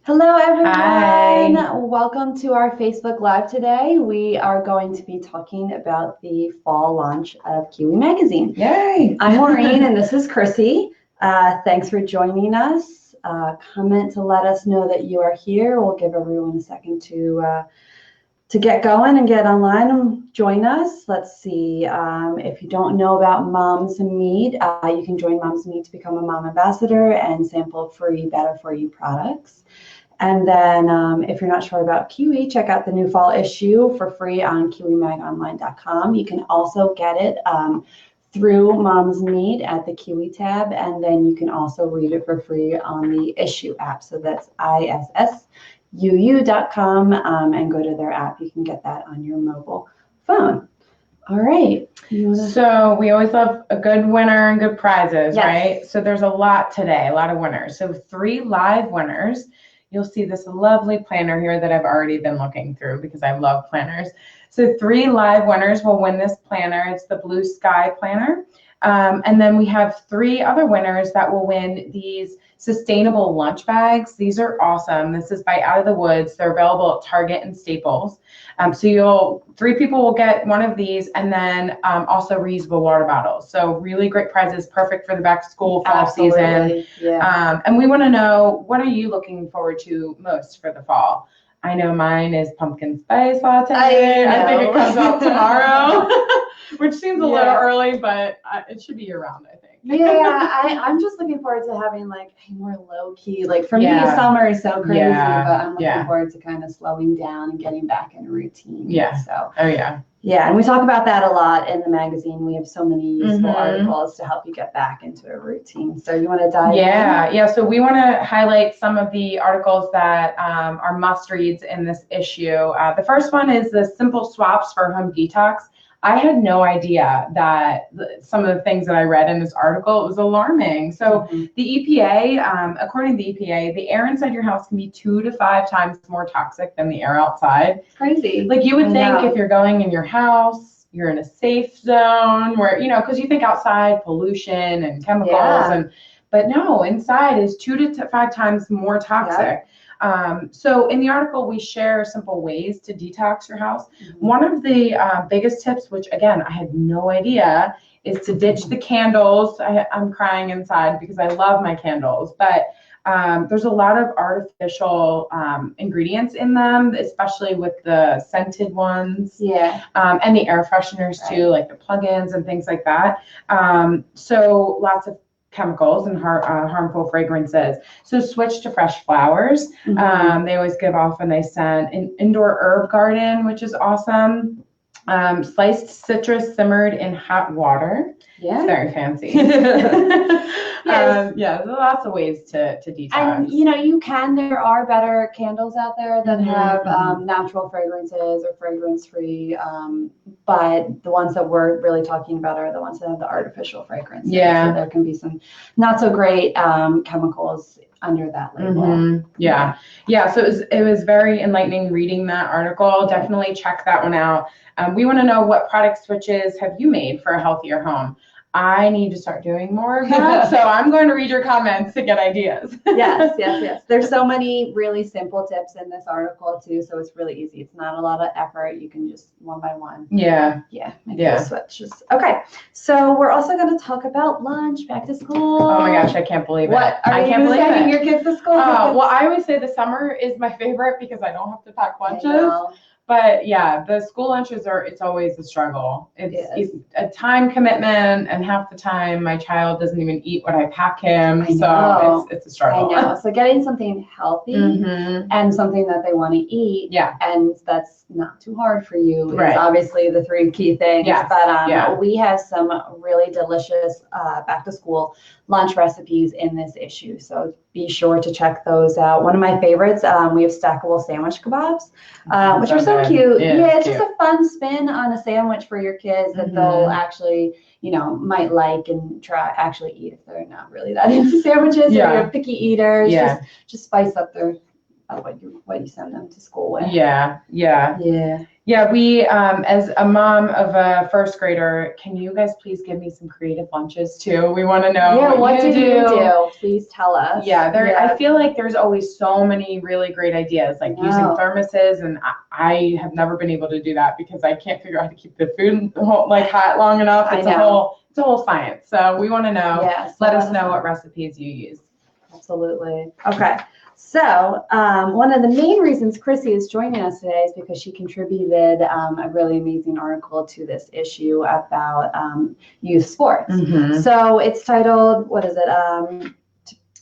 Hello, everyone. Hi. Welcome to our Facebook Live today. We are going to be talking about the fall launch of KIWI Magazine. Yay. I'm Maureen, and this is Chrissy. Thanks for joining us. Comment to let us know that you are here. We'll give everyone a second to get going and get online and join us. Let's see. If you don't know about Moms Meet, you can join Moms Meet to become a mom ambassador and sample free Better For You products. And then if you're not sure about KIWI, check out the new fall issue for free on kiwimagonline.com. You can also get it through Moms Meet at the KIWI tab, and then you can also read it for free on the issue app. So that's issuu.com and go to their app. You can get that on your mobile phone. All right. So we always love a good winner and good prizes, Yes. right? So there's a lot today, a lot of winners. So 3 live winners. You'll see this lovely planner here that I've already been looking through because I love planners. So 3 live winners will win this planner. It's the Blue Sky planner. And then we have 3 other winners that will win these sustainable lunch bags. These are awesome. This is by Out of the Woods. They're available at Target and Staples. So 3 people will get one of these, and then also reusable water bottles. So really great prizes, perfect for the back to school fall season. Yeah. And we want to know, what are you looking forward to most for the fall? I know mine is pumpkin spice latte. I think it comes out tomorrow, which seems a little early, but it should be around, I think. Yeah, I'm just looking forward to having like a more low key. Like for me, summer is so crazy, but I'm looking forward to kind of slowing down and getting back in a routine. Yeah. So. Oh yeah. Yeah, and we talk about that a lot in the magazine. We have so many useful articles to help you get back into a routine. So you want to dive in? Yeah. So we want to highlight some of the articles that are must reads in this issue. The first one is the simple swaps for home detox. I had no idea that some of the things that I read in this article, it was alarming. So the EPA, according to the EPA, the air inside your house can be 2 to 5 times more toxic than the air outside. Crazy. Like you would think if you're going in your house, you're in a safe zone where, because you think outside pollution and chemicals, but no, inside is 2 to 5 times more toxic. So in the article, we share simple ways to detox your house. One of the biggest tips, which again, I had no idea, is to ditch the candles. I'm crying inside because I love my candles, but there's a lot of artificial ingredients in them, especially with the scented ones. Yeah. And the air fresheners too, like the plugins and things like that. So lots of chemicals and harmful fragrances. So switch to fresh flowers. They always give off when they scent. An indoor herb garden, which is awesome. Sliced citrus simmered in hot water. Yeah. It's very fancy. There's lots of ways to detox. And there are better candles out there that have natural fragrances or fragrance-free, but the ones that we're really talking about are the ones that have the artificial fragrances. Yeah. So there can be some not so great chemicals under that label. So it was very enlightening reading that article. Definitely check that one out. We want to know, what product switches have you made for a healthier home? I need to start doing more of that. So I'm going to read your comments to get ideas. Yes. There's so many really simple tips in this article too. So it's really easy. It's not a lot of effort. You can just one by one. Make those switches. Okay. So we're also going to talk about lunch, back to school. Oh my gosh, I can't believe it. I can't believe taking your kids to school? Well, I always say the summer is my favorite because I don't have to pack lunches. But yeah, the school lunches it's always a struggle. It's a time commitment, and half the time my child doesn't even eat what I pack him. So it's a struggle. I know. So getting something healthy and something that they want to eat, and that's not too hard for you, is obviously the 3 key things. But we have some really delicious back to school lunch recipes in this issue. So be sure to check those out. One of my favorites, we have stackable sandwich kebabs, which are so cute. It's just a fun spin on a sandwich for your kids that they'll actually, might like and actually eat if they're not really that into sandwiches or you're picky eaters. Just spice up their what you send them to school with. Yeah, we, as a mom of a first grader, can you guys please give me some creative lunches too? We want to know Yeah, what you do you do? Please tell us. Yeah, I feel like there's always so many really great ideas, like using thermoses, and I have never been able to do that because I can't figure out how to keep the food like hot long enough. It's a whole science. So we want to know. Yes. Let us know what recipes you use. Absolutely. Okay. So one of the main reasons Chrissy is joining us today is because she contributed a really amazing article to this issue about youth sports. So it's titled, what is it?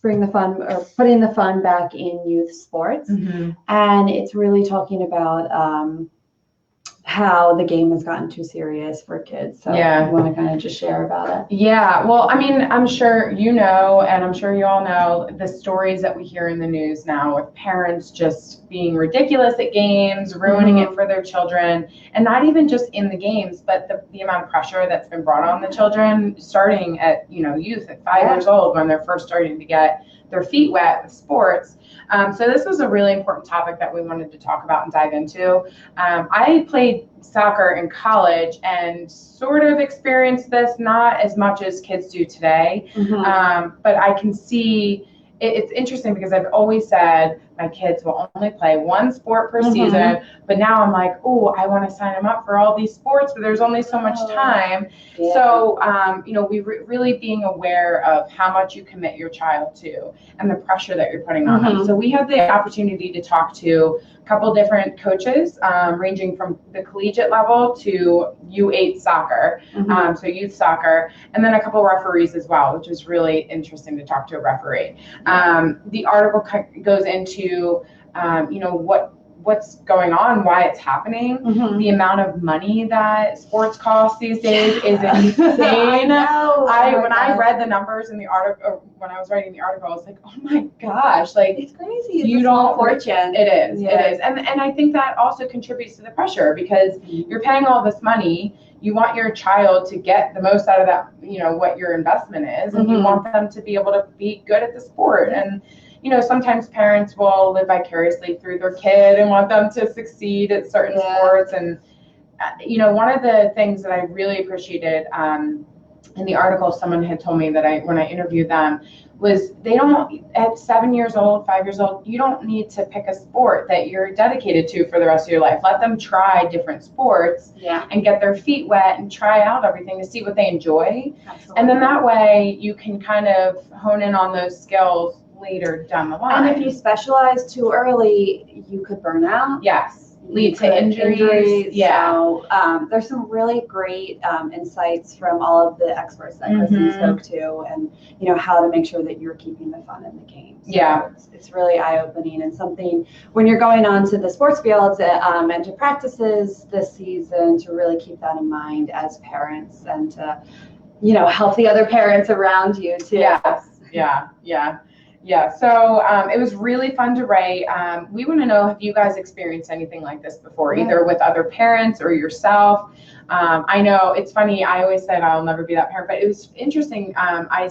Bring the fun, or putting the fun back in youth sports. And it's really talking about how the game has gotten too serious for kids. So you want to kind of just share about it? Yeah, well, I mean, I'm sure you know, and I'm sure you all know the stories that we hear in the news now with parents just being ridiculous at games, ruining it for their children, and not even just in the games, but the amount of pressure that's been brought on the children starting at, youth at 5 years old when they're first starting to get their feet wet with sports. So this was a really important topic that we wanted to talk about and dive into. I played soccer in college and sort of experienced this, not as much as kids do today, but I can see it's interesting because I've always said my kids will only play one sport per season, but now I'm like, oh, I want to sign them up for all these sports, but there's only so much time. So, we really being aware of how much you commit your child to and the pressure that you're putting on them. So we had the opportunity to talk to a couple different coaches, ranging from the collegiate level to U8 soccer, so youth soccer, and then a couple referees as well, which was really interesting to talk to a referee. The article goes into, what's going on, why it's happening. The amount of money that sports cost these days is insane. I read the numbers in the article, when I was writing the article, I was like, oh my gosh, like it's crazy. It's a small fortune. It is. And I think that also contributes to the pressure because you're paying all this money. You want your child to get the most out of that, what your investment is, and you want them to be able to be good at the sport. And sometimes parents will live vicariously through their kid and want them to succeed at certain sports. And, one of the things that I really appreciated in the article, someone had told me that when I interviewed them, was they don't, at 7 years old, 5 years old, you don't need to pick a sport that you're dedicated to for the rest of your life. Let them try different sports and get their feet wet and try out everything to see what they enjoy. Absolutely. And then that way you can kind of hone in on those skills later down the line. And if you specialize too early, you could burn out. Yes. Lead to injuries. Yeah. So there's some really great insights from all of the experts that Chrissy spoke to, and how to make sure that you're keeping the fun in the game. So it's really eye-opening, and something when you're going on to the sports fields and to practices this season to really keep that in mind as parents, and to help the other parents around you too. Yeah, so it was really fun to write. We want to know if you guys experienced anything like this before, either with other parents or yourself. I know it's funny, I always said I'll never be that parent, but it was interesting. My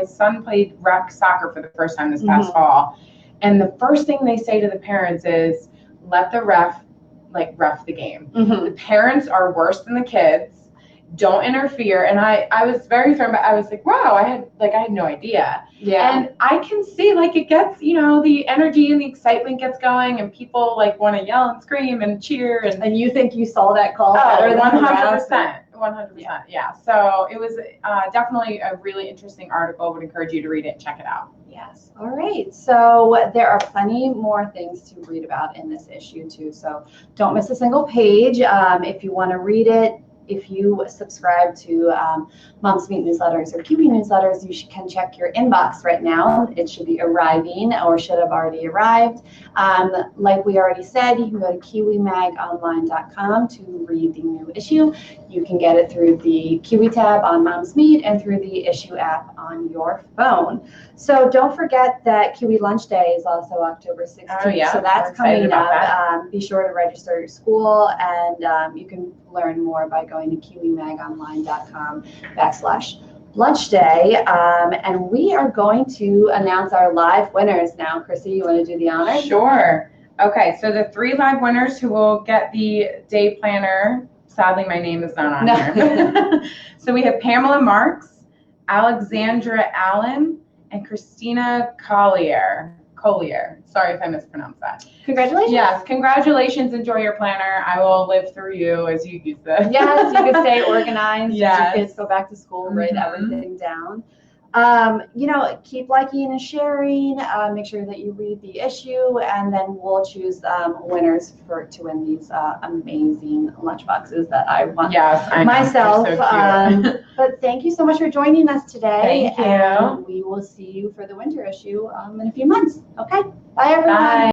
son played rec soccer for the first time this past fall, and the first thing they say to the parents is, let the ref the game. The parents are worse than the kids. Don't interfere. And I was very firm, but I was like, wow, I had no idea. And I can see it gets, the energy and the excitement gets going, and people want to yell and scream and cheer. And you think you saw that call better than 100%. 100%. Yeah. So it was definitely a really interesting article. I would encourage you to read it and check it out. Yes. All right. So there are plenty more things to read about in this issue too. So don't miss a single page. If you want to read it, if you subscribe to Moms Meet newsletters or KIWI newsletters, you can check your inbox right now. It should be arriving or should have already arrived. Like we already said, you can go to KIWIMagOnline.com to read the new issue. You can get it through the KIWI tab on Moms Meet and through the issue app on your phone. So don't forget that KIWI Lunch Day is also October 16th. Oh, yeah. So that's coming up. Be sure to register your school, and you can learn more by going to KIWIMagOnline.com/lunch day. And we are going to announce our live winners now. Chrissy, you want to do the honors? Sure. Okay, so the 3 live winners who will get the day planner. Sadly, my name is not on here. So we have Pamela Marks, Alexandra Allen, and Christina Collier. Sorry if I mispronounced that. Congratulations. Yes, congratulations. Enjoy your planner. I will live through you as you use this. Yes, you can stay organized Yes. as your kids go back to school, write everything down. Keep liking and sharing. Make sure that you read the issue, and then we'll choose winners to win these amazing lunch boxes that I want Yes, I know. myself. You're so cute. But thank you so much for joining us today. Thank you. And we will see you for the winter issue in a few months. Okay, bye everyone. Bye.